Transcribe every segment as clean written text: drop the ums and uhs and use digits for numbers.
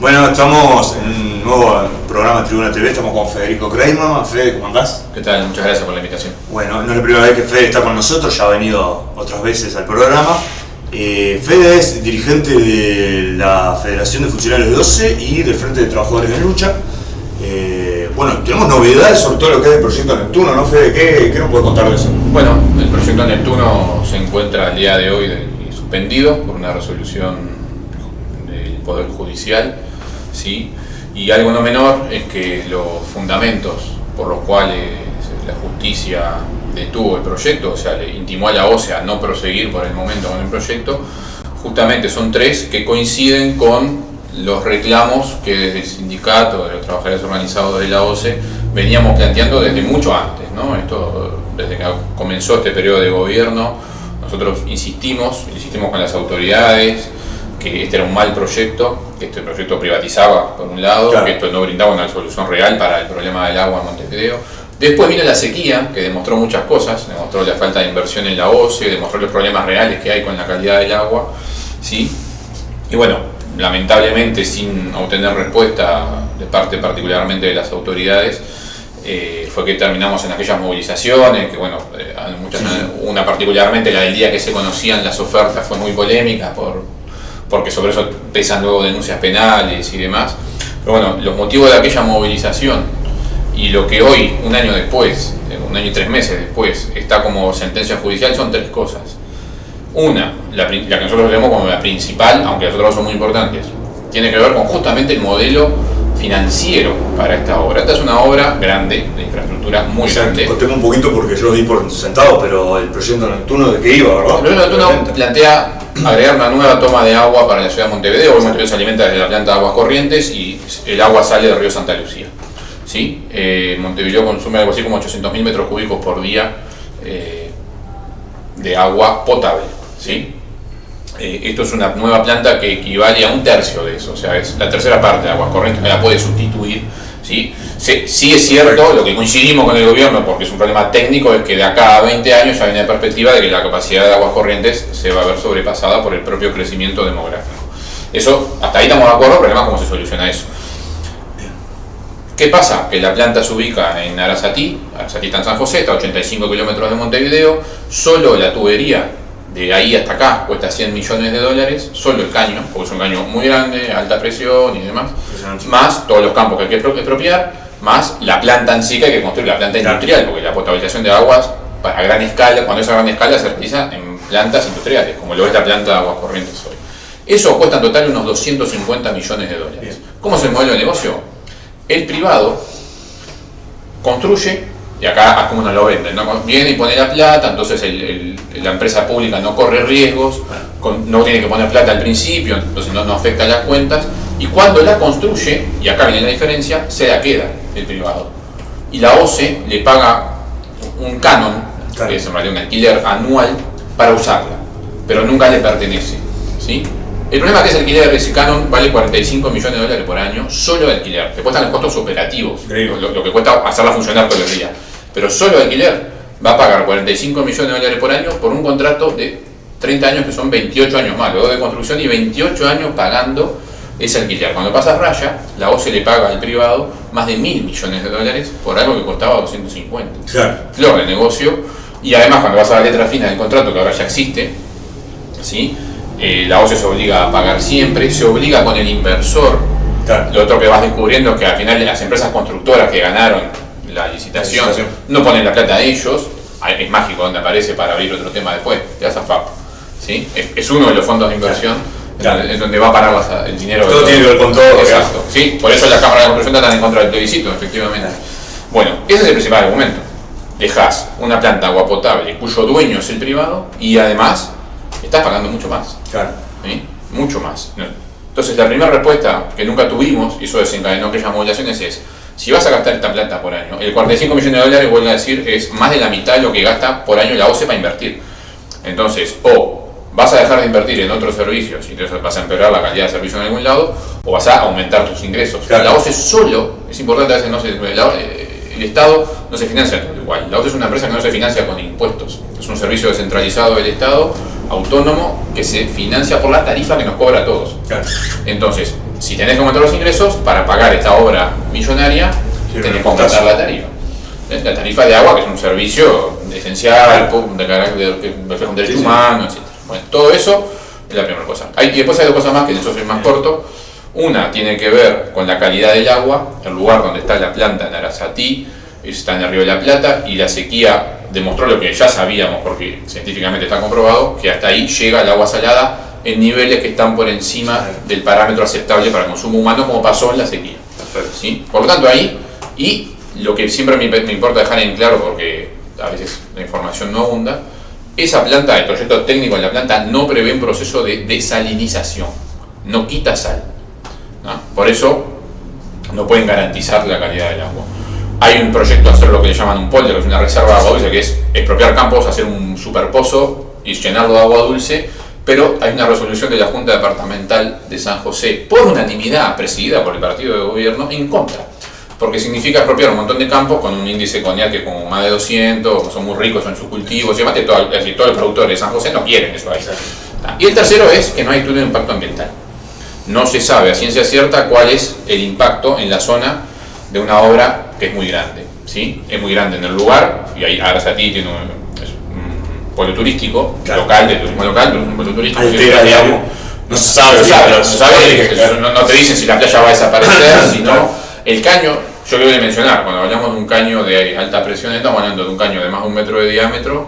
Bueno, estamos en un nuevo programa de Tribuna TV, estamos con Federico Kreisman. Fede, ¿cómo andás? ¿Qué tal? Muchas gracias por la invitación. Bueno, no es la primera vez que Fede está con nosotros, ya ha venido otras veces al programa. Fede es dirigente de la Federación de Funcionarios de OCE y del Frente de Trabajadores de Lucha. Bueno, tenemos novedades sobre todo lo que es el proyecto Neptuno, ¿no, Fede? ¿Qué nos puede contar de eso? Bueno, el proyecto Neptuno se encuentra al día de hoy suspendido por una resolución del Poder Judicial, ¿sí? Y algo no menor es que los fundamentos por los cuales la justicia detuvo el proyecto, o sea, le intimó a la OCE a no proseguir por el momento con el proyecto, justamente son tres que coinciden con los reclamos que desde el sindicato de los trabajadores organizados de la OCE veníamos planteando desde mucho antes, ¿no? Esto, desde que comenzó este periodo de gobierno, nosotros insistimos con las autoridades que este era un mal proyecto, que este proyecto privatizaba por un lado, claro, que esto no brindaba una solución real para el problema del agua en Montevideo. Después vino la sequía, que demostró muchas cosas, demostró la falta de inversión en la OCE, demostró los problemas reales que hay con la calidad del agua, ¿sí? Y bueno, lamentablemente sin obtener respuesta de parte particularmente de las autoridades, fue que terminamos en aquellas movilizaciones, que bueno, una particularmente la del día que se conocían las ofertas fue muy polémica porque sobre eso pesan luego denuncias penales y demás. Pero bueno, los motivos de aquella movilización y lo que hoy, un año después, un año y 3 meses después, está como sentencia judicial son tres cosas. Una, la que nosotros vemos como la principal, aunque las otras son muy importantes, tiene que ver con justamente el modelo financiero para esta obra. Esta es una obra grande, de infraestructura muy grande. Contemos un poquito porque yo lo di por sentado, pero el proyecto Neptuno ¿de qué iba, verdad? El proyecto Neptuno plantea agregar una nueva toma de agua para la ciudad de Montevideo. Hoy Montevideo se alimenta desde la planta de Aguas Corrientes y el agua sale del río Santa Lucía, ¿sí? Montevideo consume algo así como 800.000 metros cúbicos por día de agua potable, ¿sí? Esto es una nueva planta que equivale a 1/3 de eso, o sea, es la tercera parte de Aguas Corrientes, que la puede sustituir, ¿sí? Sí es cierto, lo que coincidimos con el gobierno, porque es un problema técnico, es que de acá a 20 años ya viene la perspectiva de que la capacidad de Aguas Corrientes se va a ver sobrepasada por el propio crecimiento demográfico. Eso, hasta ahí estamos de acuerdo, el problema es cómo se soluciona eso. ¿Qué pasa? Que la planta se ubica en Arasatí está en San José, está a 85 kilómetros de Montevideo, solo la tubería de ahí hasta acá cuesta $100 millones, solo el caño, porque es un caño muy grande, alta presión y demás, más todos los campos que hay que expropiar, más la planta en sí que hay que construir, la planta industrial, porque la potabilización de aguas para gran escala, cuando es a gran escala se realiza en plantas industriales, como lo es la planta de Aguas Corrientes hoy. Eso cuesta en total unos $250 millones. ¿Cómo es el modelo de negocio? El privado construye, y acá como nos lo venden, ¿no? Viene y pone la plata, entonces la empresa pública no corre riesgos, no tiene que poner plata al principio, entonces no afecta las cuentas, y cuando la construye, y acá viene la diferencia, se la queda el privado. Y la OCE le paga un canon, que es en realidad un alquiler anual, para usarla, pero nunca le pertenece, ¿sí? El problema es que ese alquiler, ese canon, vale $45 millones por año, solo de alquiler. Te cuestan los costos operativos, lo que cuesta hacerla funcionar todo el día. Pero solo de alquiler va a pagar $45 millones por año por un contrato de 30 años, que son 28 años más, luego de construcción, y 28 años pagando ese alquiler. Cuando pasas raya, la OCE le paga al privado más de $1.000 millones por algo que costaba 250. Claro. Flor de negocio. Y además, cuando vas a la letra fina del contrato, que ahora ya existe, ¿sí? La OCE se obliga a pagar siempre, se obliga con el inversor. Claro. Lo otro que vas descubriendo es que al final las empresas constructoras que ganaron la licitación no ponen la plata de ellos. Es mágico donde aparece para abrir otro tema después, te das a FAP, ¿sí? Es uno de los fondos de inversión, claro, en donde va a parar el dinero. Todo tiene que ver con todo. Exacto, ¿sí? Por eso la Cámara de Construcción está en contra del plebiscito, efectivamente. Bueno, ese es el principal argumento. Dejás una planta de agua potable cuyo dueño es el privado y además estás pagando mucho más. Claro. ¿Sí? Mucho más. Entonces la primera respuesta que nunca tuvimos, y eso desencadenó aquellas movilizaciones, es: si vas a gastar esta plata por año, el $45 millones, vuelvo a decir, es más de la mitad de lo que gasta por año la OCE para invertir. Entonces, o vas a dejar de invertir en otros servicios y entonces vas a empeorar la calidad de servicio en algún lado, o vas a aumentar tus ingresos. Claro. La OCE solo, es importante, a veces no se, el Estado no se financia todo igual. La OCE es una empresa que no se financia con impuestos. Es un servicio descentralizado del Estado autónomo que se financia por la tarifa que nos cobra a todos. Claro. Entonces, si tenés que aumentar los ingresos, para pagar esta obra millonaria, tenés que aumentar la tarifa. La tarifa de agua, que es un servicio esencial, de carácter que refleja un derecho humano, etc. Bueno, todo eso es la primera cosa. Y después hay dos cosas más, que en eso soy más corto. Una tiene que ver con la calidad del agua, el lugar donde está la planta en Arasatí, está en el Río de la Plata, y la sequía demostró lo que ya sabíamos, porque científicamente está comprobado, que hasta ahí llega el agua salada en niveles que están por encima del parámetro aceptable para el consumo humano, como pasó en la sequía. ¿Sí? Por lo tanto, ahí, y lo que siempre me importa dejar en claro, porque a veces la información no abunda, esa planta, el proyecto técnico de la planta no prevé un proceso de desalinización, no quita sal, ¿no? Por eso no pueden garantizar la calidad del agua. Hay un proyecto de hacer lo que le llaman un polder, que es una reserva de agua dulce, que es expropiar campos, hacer un superpozo y llenarlo de agua dulce, pero hay una resolución de la Junta Departamental de San José, por unanimidad, presidida por el partido de gobierno, en contra. Porque significa expropiar un montón de campos con un índice conial que como más de 200, son muy ricos en sus cultivos, y además todos los productores de San José no quieren eso ahí. Y el tercero es que no hay estudio de impacto ambiental. No se sabe a ciencia cierta cuál es el impacto en la zona de una obra que es muy grande, ¿sí? Es muy grande en el lugar, y ahí Arasatí tiene un pueblo turístico, local, de turismo local, pero es un pueblo turístico. Digamos, no se sabe, no te dicen si la playa va a desaparecer, sino el caño. Yo quiero mencionar, cuando hablamos de un caño de alta presión, estamos hablando de un caño de más de 1 metro de diámetro,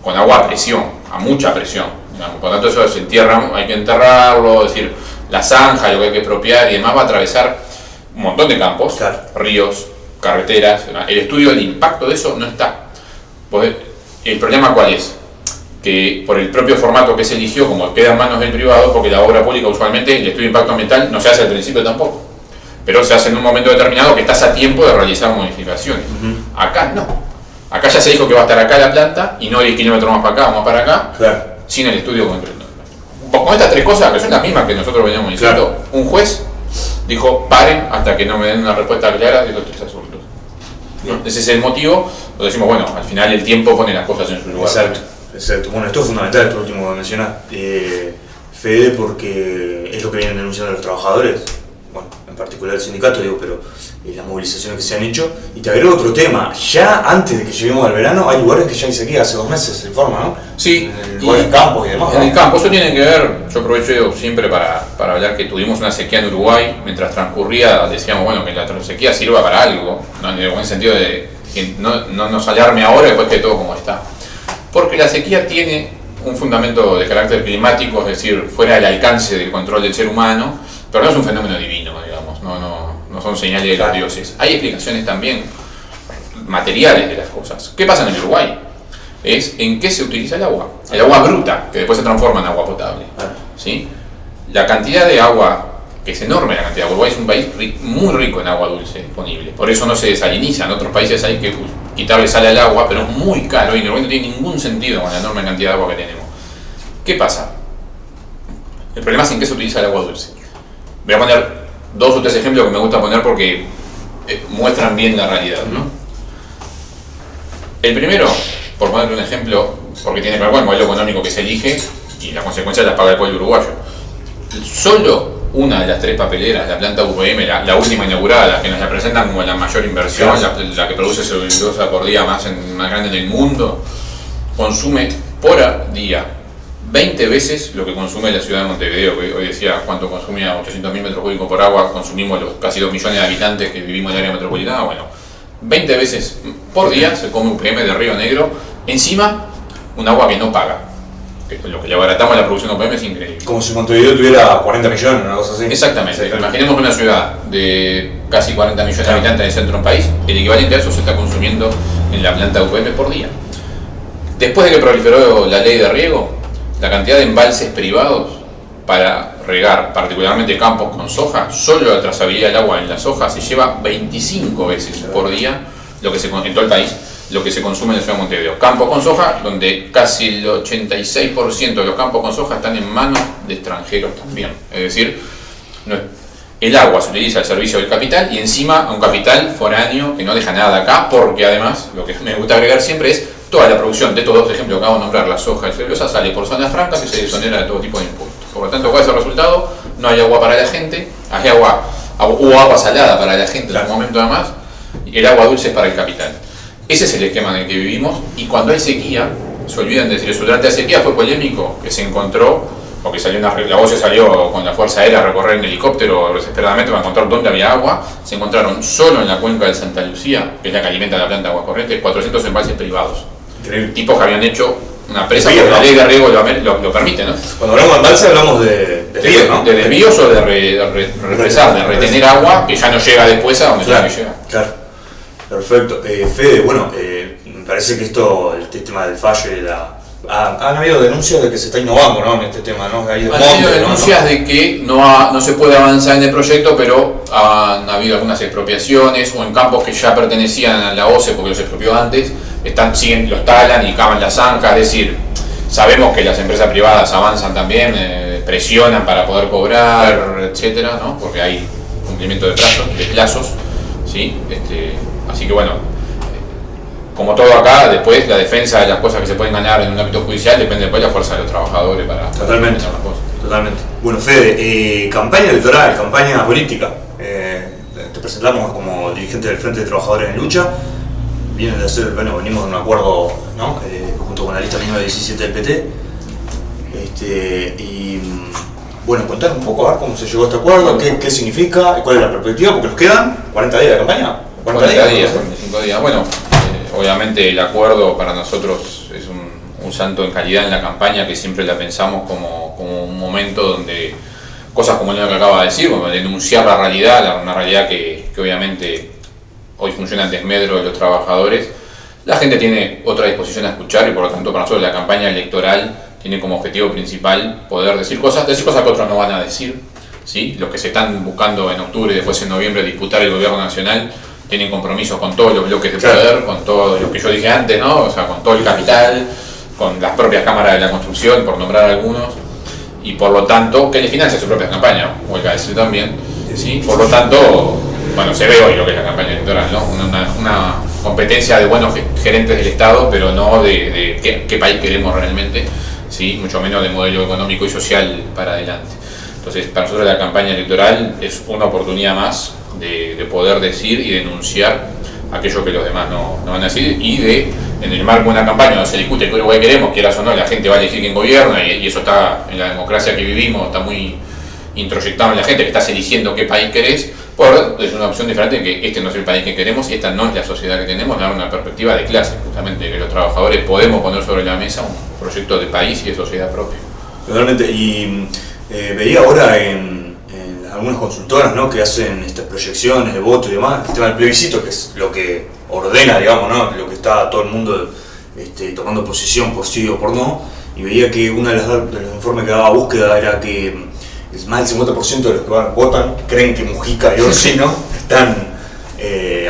con agua a presión, a mucha presión, digamos. Por lo tanto, eso se entierra, hay que enterrarlo, es decir, la zanja, lo que hay que expropiar y demás, va a atravesar un montón de campos, ríos, carreteras. El estudio del impacto de eso no está. Pues, ¿el problema cuál es? Que por el propio formato que se eligió, como queda en manos del privado, porque la obra pública usualmente, el estudio de impacto ambiental no se hace al principio tampoco, pero se hace en un momento determinado que estás a tiempo de realizar modificaciones. Acá no. Acá ya se dijo que va a estar acá la planta y no 10 kilómetros más para acá o más para acá, sin el estudio completo. Con estas tres cosas, que son las mismas que nosotros veníamos diciendo, un juez dijo: paren hasta que no me den una respuesta clara de los tres asuntos. Ese es el motivo, lo decimos, bueno, al final el tiempo pone las cosas en su lugar. Exacto. Bueno, esto es fundamental, esto último que mencionas, Fede, porque es lo que vienen denunciando los trabajadores, bueno, en particular el sindicato, digo, pero las movilizaciones que se han hecho. Y te agrego otro tema, ya antes de que lleguemos al verano hay lugares que ya hay sequía, hace 2 meses se informa, ¿no? Sí, en lugares campos y demás. En el campo, eso tiene que ver, yo aprovecho siempre para hablar que tuvimos una sequía en Uruguay, mientras transcurría decíamos, bueno, que la sequía sirva para algo, ¿no? En el buen sentido de que no nos alarme ahora después que todo como está. Porque la sequía tiene un fundamento de carácter climático, es decir, fuera del alcance del control del ser humano, pero no es un fenómeno divino, digamos, no son señales de los dioses. Hay explicaciones también materiales de las cosas. ¿Qué pasa en el Uruguay? Es en qué se utiliza el agua bruta, que después se transforma en agua potable, ¿sí? La cantidad de agua, que es enorme la cantidad, Uruguay es un país muy rico en agua dulce disponible, por eso no se desaliniza. En otros países hay que quitarle sal al agua, pero es muy caro y en Uruguay no tiene ningún sentido con la enorme cantidad de agua que tenemos. ¿Qué pasa? El problema es en qué se utiliza el agua dulce. Voy a poner 2 o 3 ejemplos que me gusta poner porque muestran bien la realidad, ¿no? El primero, por ponerle un ejemplo, porque tiene que ver con el modelo económico que se elige y las consecuencias las paga el pueblo uruguayo. Solo una de las 3 papeleras, la planta UPM, la última inaugurada, la que nos la presentan como la mayor inversión, la que produce celulosa por día más grande en el mundo, consume por día 20 veces lo que consume la ciudad de Montevideo, que hoy decía cuánto consumía, 800.000 metros cúbicos por agua, consumimos los casi 2 millones de habitantes que vivimos en el área metropolitana. Bueno, 20 veces por día se come UPM de Río Negro, encima un agua que no paga. Lo que le abaratamos a la producción de UPM es increíble. Como si Montevideo tuviera 40 millones, una cosa así. Exactamente. Imaginemos una ciudad de casi 40 millones de habitantes en el centro del país, el equivalente a eso se está consumiendo en la planta de UPM por día. Después de que proliferó la ley de riego, la cantidad de embalses privados para regar, particularmente campos con soja, solo la trazabilidad del agua en la soja se lleva 25 veces por día lo que en todo el país, lo que se consume en la ciudad de Montevideo. Campos con soja, donde casi el 86% de los campos con soja están en manos de extranjeros también. Es decir, el agua se utiliza al servicio del capital y encima a un capital foráneo que no deja nada acá, porque además, lo que me gusta agregar siempre es, toda la producción de estos dos ejemplos que acabo de nombrar, la soja y celulosa, sale por zonas francas y se desonera de todo tipo de impuestos. Por lo tanto, ¿cuál es el resultado? No hay agua para la gente, hubo agua salada para la gente en un momento además, y el agua dulce es para el capital. Ese es el esquema en el que vivimos, y cuando hay sequía, se olvidan de decir eso. Durante la sequía fue polémico que se encontró, porque la voz se salió con la Fuerza Aérea a recorrer en helicóptero desesperadamente para encontrar dónde había agua. Se encontraron solo en la cuenca de Santa Lucía, que es la que alimenta la planta de agua corriente, 400 embalses privados. Increíble. Tipos que habían hecho una presa, porque la ley de riego lo permite, ¿no? Cuando hablamos de embalse hablamos de desvíos, ¿no? De desvíos o de represar, de retener agua que ya no llega después a donde tiene que llegar. Claro, perfecto. Fede, bueno, me parece que el tema del fallo y han habido denuncias de que se está innovando, ¿no? En este tema, ¿no? Han habido denuncias de que no se puede avanzar en el proyecto, pero han habido algunas expropiaciones, o en campos que ya pertenecían a la OCE porque los expropió antes, los talan y cavan las zanjas. Es decir, sabemos que las empresas privadas avanzan también, presionan para poder cobrar, etcétera, ¿no? Porque hay cumplimiento de plazos, ¿sí? Así que bueno, como todo acá, después la defensa de las cosas que se pueden ganar en un ámbito judicial depende después de la fuerza de los trabajadores para Totalmente. las cosas. Totalmente. Bueno, Fede, campaña electoral, campaña política. Te presentamos como dirigente del Frente de Trabajadores en Lucha. Venimos de un acuerdo, ¿no? Junto con la lista 1917 del PT. Bueno, contar un poco a ver cómo se llegó a este acuerdo, qué significa, cuál es la perspectiva, porque nos quedan 40 días de campaña. 40 días, 45 días. Bueno, obviamente el acuerdo para nosotros es un salto en calidad en la campaña, que siempre la pensamos como un momento donde cosas como lo que acaba de decir, bueno, denunciar la realidad, una realidad que obviamente hoy funciona en desmedro de los trabajadores. La gente tiene otra disposición a escuchar, y por lo tanto para nosotros la campaña electoral tiene como objetivo principal poder decir cosas que otros no van a decir, ¿sí? Los que se están buscando en octubre y después en noviembre disputar el gobierno nacional tienen compromisos con todos los bloques de poder, con todo lo que yo dije antes, ¿no? O sea, con todo el capital, con las propias cámaras de la construcción, por nombrar algunos, y por lo tanto, que le financia su propia campaña, huelga decir también, ¿sí? Por lo tanto, bueno, se ve hoy lo que es la campaña electoral, ¿no? Una competencia de buenos gerentes del Estado, pero no de qué país queremos realmente, ¿sí? Mucho menos de modelo económico y social para adelante. Entonces, para nosotros la campaña electoral es una oportunidad más de poder decir y denunciar aquello que los demás no van a decir, y en el marco de una campaña donde se discute qué Uruguay queremos, quieras o no, la gente va a elegir quién gobierna, y eso está en la democracia que vivimos, está muy introyectado en la gente, que estás eligiendo qué país querés. Es una opción diferente, que este no es el país que queremos y esta no es la sociedad que tenemos, dar una perspectiva de clase, justamente, que los trabajadores podemos poner sobre la mesa un proyecto de país y de sociedad propia. Totalmente. Y veía ahora en algunas consultoras, ¿no?, que hacen estas proyecciones de voto y demás, el tema del plebiscito, que es lo que ordena, digamos, ¿no?, lo que está todo el mundo tomando posición por sí o por no, y veía que uno de los informes que daba búsqueda era que más del 50% de los que votan creen que Mujica y Orsino están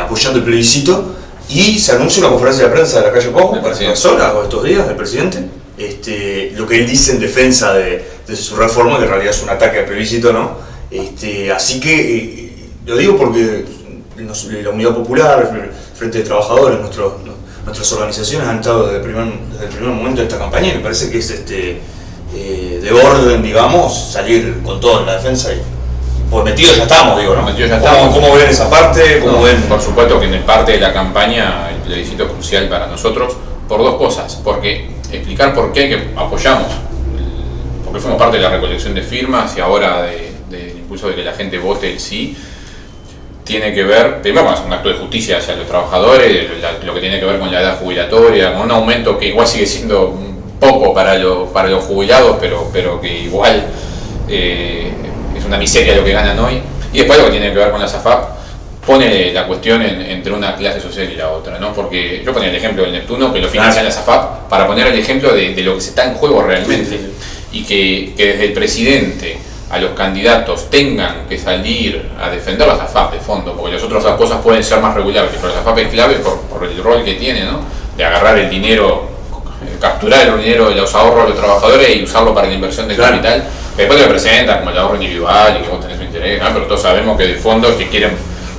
apoyando el plebiscito, y se anuncia una conferencia de prensa de la calle Pou para estas horas o estos días del presidente, lo que él dice en defensa de su reforma, que en realidad es un ataque al plebiscito, ¿no? Así que lo digo porque la Unidad Popular, el Frente de Trabajadores, nuestras organizaciones han estado desde el primer momento de esta campaña, y me parece que es de orden, digamos, salir con todo en la defensa, y por metidos ya estamos, digo, ¿no? Metidos ya estamos. ¿Cómo ven esa parte? ¿Ven? Por supuesto que en parte de la campaña el plebiscito es crucial para nosotros por dos cosas, porque explicar por qué apoyamos, porque fuimos parte de la recolección de firmas y ahora del impulso de que la gente vote el sí, tiene que ver, primero, con un acto de justicia hacia los trabajadores, lo que tiene que ver con la edad jubilatoria, con un aumento que igual sigue siendo poco para los jubilados, pero que igual es una miseria lo que ganan hoy, y después lo que tiene que ver con la SAFAP, pone la cuestión entre una clase social y la otra, ¿no? Porque yo ponía el ejemplo del Neptuno, que lo financia la SAFAP, para poner el ejemplo de lo que se está en juego realmente, y que desde el presidente a los candidatos tengan que salir a defender la SAFAP de fondo, porque las otras cosas pueden ser más regulables, pero la SAFAP es clave por el rol que tiene, ¿no? De agarrar el dinero, capturar el dinero de los ahorros de los trabajadores y usarlo para la inversión de capital, que después te lo presentan como el ahorro individual y que vos tenés un interés, ¿no? Pero todos sabemos que de fondo es que quieren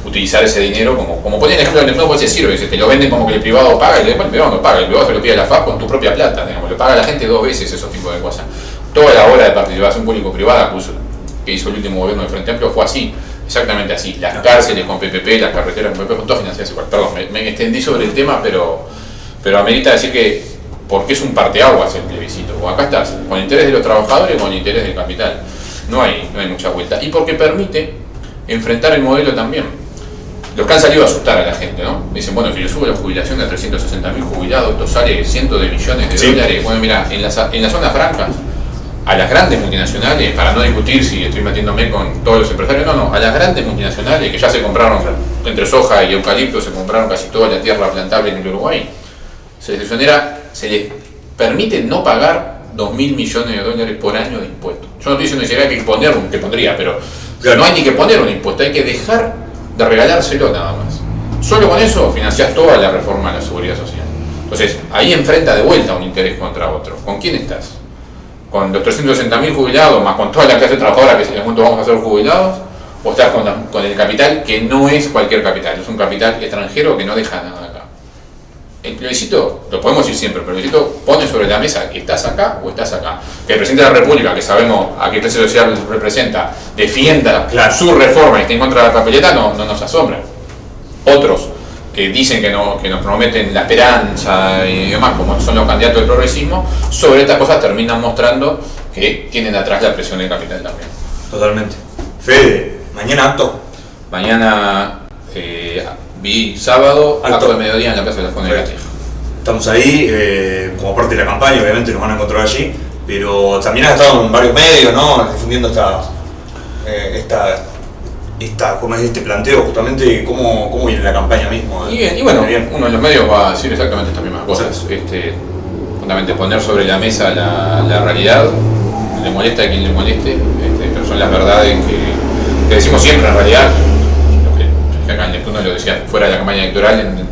utilizar ese dinero como ponen el ejemplo de Neptuno, pues se sirve, te lo venden como que el privado paga y después el privado no paga, el privado se lo pide a la FAP con tu propia plata, digamos, lo paga la gente 2 veces, esos tipos de cosas. Toda la obra de participación público-privada que hizo el último gobierno del Frente Amplio fue así, exactamente así. Las cárceles con PPP, las carreteras con PPP, con todas financiadas igual. Perdón, me extendí sobre el tema, pero amerita decir que porque es un parteaguas el plebiscito. O acá estás, con el interés de los trabajadores o con el interés del capital. No hay mucha vuelta. Y porque permite enfrentar el modelo también. Los que han salido a asustar a la gente, ¿no? Dicen, bueno, si yo subo la jubilación de 360.000 jubilados, esto sale cientos de millones de dólares. Bueno, mira, en las zonas francas, a las grandes multinacionales, para no discutir si estoy metiéndome con todos los empresarios, no, a las grandes multinacionales que ya se compraron, entre soja y eucalipto, se compraron casi toda la tierra plantable en el Uruguay, se les permite no pagar 2.000 millones de dólares por año de impuestos. Yo no estoy diciendo que hay que poner que pondría, pero no hay ni que poner un impuesto, hay que dejar de regalárselo nada más. Solo con eso financiás toda la reforma de la seguridad social. Entonces, ahí enfrenta de vuelta un interés contra otro. ¿Con quién estás? ¿Con los 360.000 jubilados, más con toda la clase trabajadora que si en juntos vamos a ser jubilados? ¿O estás con el capital que no es cualquier capital? Es un capital extranjero que no deja nada acá. El plebiscito, lo podemos decir siempre, el plebiscito pone sobre la mesa que estás acá o estás acá. Que el presidente de la República, que sabemos a qué clase social representa, defienda su reforma y esté en contra de la papeleta, no nos asombra. Otros que dicen que nos prometen la esperanza y demás, como son los candidatos del progresismo, sobre estas cosas terminan mostrando que tienen atrás la presión del capital también. Totalmente. Fede, mañana acto. Mañana vi sábado, acto de mediodía en la Plaza de la Fonda de Gatija. Estamos ahí como parte de la campaña, obviamente nos van a encontrar allí, pero también has estado en varios medios, ¿no? Difundiendo ¿cómo es este planteo justamente? ¿Cómo viene la campaña mismo? Y bueno, uno de los medios va a decir exactamente estas mismas cosas. Fundamentalmente poner sobre la mesa la realidad, le molesta a quien le moleste, pero son las verdades que decimos siempre en realidad. Que acá en Neptuno lo decía fuera de la campaña electoral, en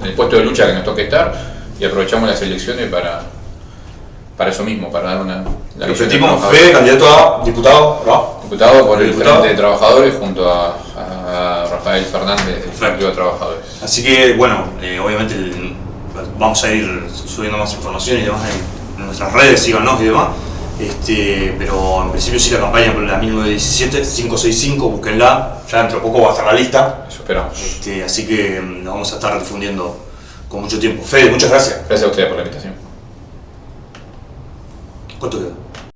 el puesto de lucha que nos toque estar, y aprovechamos las elecciones para eso mismo, para dar el objetivo fue candidato a diputado, ¿no? Diputado por el Frente de Trabajadores junto a Rafael Fernández del Partido de Trabajadores. Así que, bueno, obviamente vamos a ir subiendo más información y demás en nuestras redes, síganos y demás. Pero en principio sí, la campaña por la 1917, 565, búsquenla, ya dentro de poco va a estar la lista. Eso esperamos. Así que la vamos a estar difundiendo con mucho tiempo. Fede, muchas gracias. Gracias a ustedes por la invitación. ¿Cuánto queda?